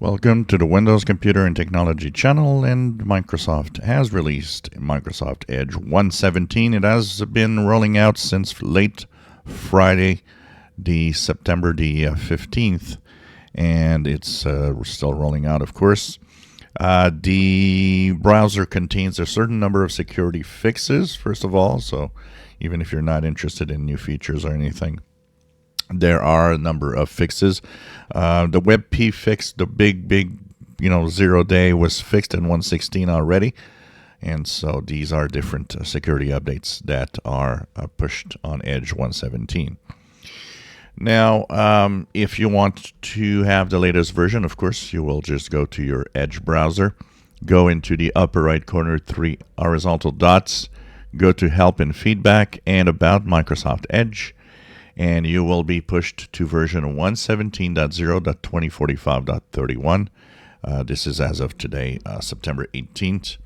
Welcome to the Windows Computer and Technology channel, and Microsoft has released Microsoft Edge 1.17. It has been rolling out since late Friday, September the 15th, and it's still rolling out, of course. The browser contains a certain number of security fixes, first of all, so even if you're not interested in new features or anything, there are a number of fixes. The WebP fix, the big 0 day, was fixed in 1.16 already. And so these are different security updates that are pushed on Edge 1.17. Now, if you want to have the latest version, of course, you will just go to your Edge browser, go into the upper right corner, 3 horizontal dots, go to Help and Feedback and About Microsoft Edge, and you will be pushed to version 1.17.0.2045.31. This is as of today, September 18th.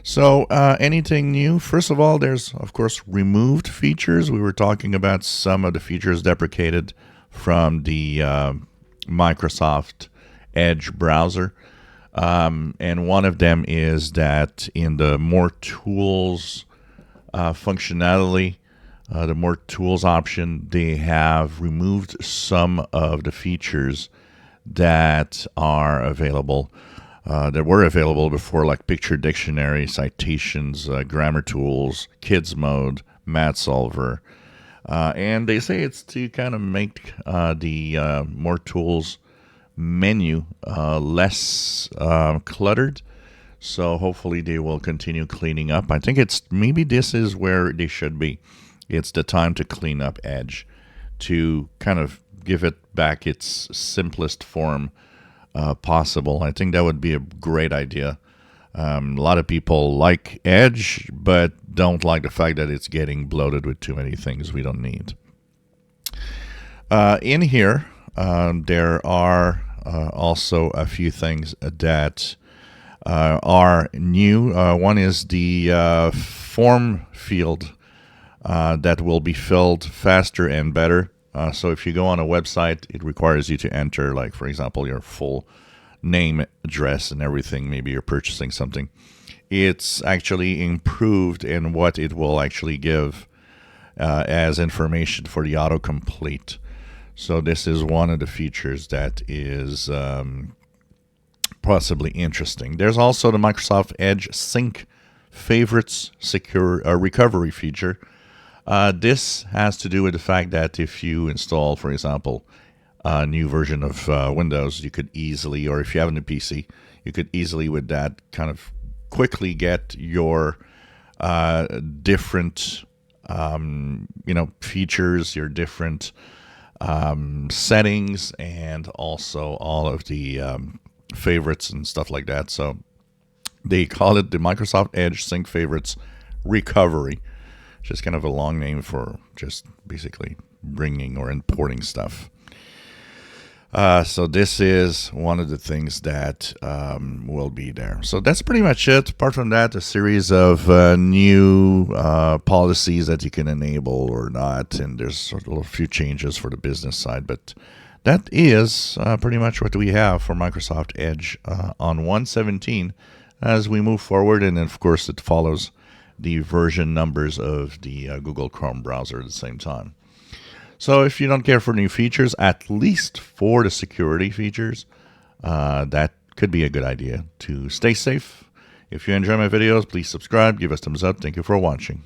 So anything new? First of all, there's, of course, removed features. We were talking about some of the features deprecated from the Microsoft Edge browser. And one of them is that in the More Tools functionality, the More Tools option, they have removed some of the features that are available, that were available before, like Picture Dictionary, Citations, Grammar Tools, Kids Mode, Math Solver. And they say it's to kind of make the More Tools menu less cluttered. So hopefully they will continue cleaning up. I think maybe this is where they should be. It's the time to clean up Edge, to kind of give it back its simplest form possible. I think that would be a great idea. A lot of people like Edge, but don't like the fact that it's getting bloated with too many things we don't need. In here, there are also a few things that are new. One is the form field that will be filled faster and better. So if you go on a website, it requires you to enter, like, for example, your full name, address, and everything. Maybe you're purchasing something. It's actually improved in what it will actually give as information for the autocomplete. So this is one of the features that is possibly interesting. There's also the Microsoft Edge Sync Favorites Secure Recovery feature. This has to do with the fact that if you install, for example, a new version of Windows, you could easily, or if you have a new PC, you could easily with that kind of quickly get your different features, your different settings, and also all of the favorites and stuff like that. So they call it the Microsoft Edge Sync Favorites Recovery. Just kind of a long name for just basically bringing or importing stuff. So this is one of the things that will be there. So that's pretty much it. Apart from that, a series of new policies that you can enable or not. And there's a few changes for the business side. But that is pretty much what we have for Microsoft Edge on 1.17 as we move forward. And then, of course, it follows the version numbers of the Google Chrome browser at the same time. So if you don't care for new features, at least for the security features, that could be a good idea to stay safe. If you enjoy my videos, please subscribe, give us thumbs up. Thank you for watching.